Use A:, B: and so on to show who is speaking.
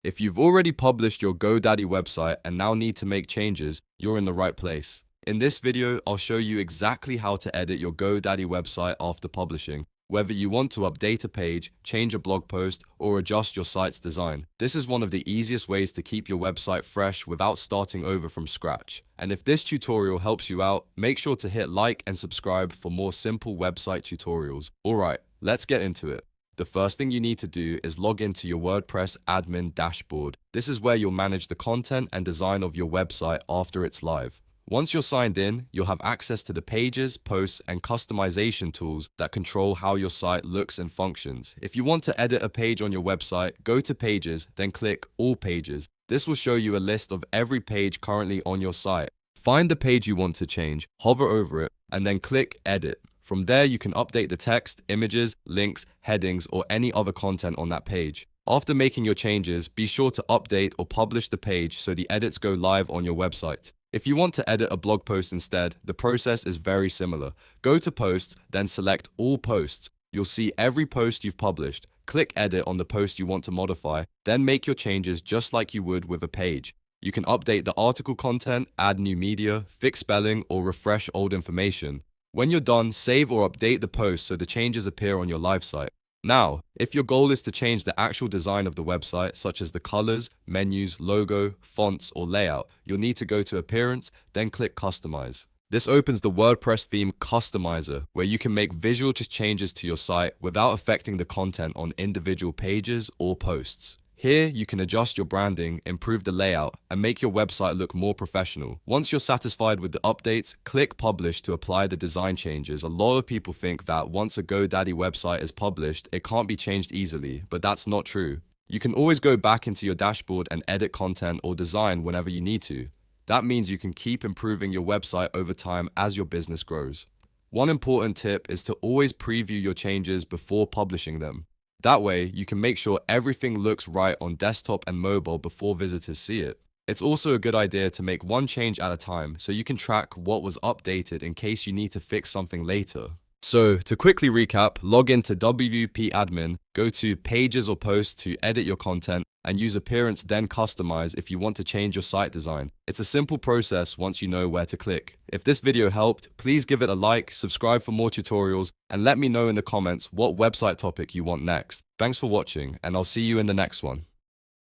A: If you've already published your GoDaddy website and now need to make changes, you're in the right place. In this video, I'll show you exactly how to edit your GoDaddy website after publishing, whether you want to update a page, change a blog post, or adjust your site's design. This is one of the easiest ways to keep your website fresh without starting over from scratch. And if this tutorial helps you out, make sure to hit like and subscribe for more simple website tutorials. Alright, let's get into it. The first thing you need to do is log into your WordPress admin dashboard. This is where you'll manage the content and design of your website after it's live. Once you're signed in, you'll have access to the pages, posts, and customization tools that control how your site looks and functions. If you want to edit a page on your website, go to Pages, then click All Pages. This will show you a list of every page currently on your site. Find the page you want to change, hover over it, and then click Edit. From there, you can update the text, images, links, headings, or any other content on that page. After making your changes, be sure to update or publish the page so the edits go live on your website. If you want to edit a blog post instead, the process is very similar. Go to Posts, then select All Posts. You'll see every post you've published. Click Edit on the post you want to modify, then make your changes just like you would with a page. You can update the article content, add new media, fix spelling, or refresh old information. When you're done, save or update the post so the changes appear on your live site. Now, if your goal is to change the actual design of the website, such as the colors, menus, logo, fonts, or layout, you'll need to go to Appearance, then click Customize. This opens the WordPress theme customizer, where you can make visual changes to your site without affecting the content on individual pages or posts. Here, you can adjust your branding, improve the layout, and make your website look more professional. Once you're satisfied with the updates, click Publish to apply the design changes. A lot of people think that once a GoDaddy website is published, it can't be changed easily, but that's not true. You can always go back into your dashboard and edit content or design whenever you need to. That means you can keep improving your website over time as your business grows. One important tip is to always preview your changes before publishing them. That way, you can make sure everything looks right on desktop and mobile before visitors see it. It's also a good idea to make one change at a time so you can track what was updated in case you need to fix something later. So, to quickly recap, log into WP Admin, go to Pages or Posts to edit your content, and use Appearance then Customize if you want to change your site design. It's a simple process once you know where to click. If this video helped, please give it a like, subscribe for more tutorials, and let me know in the comments what website topic you want next. Thanks for watching, and I'll see you in the next one.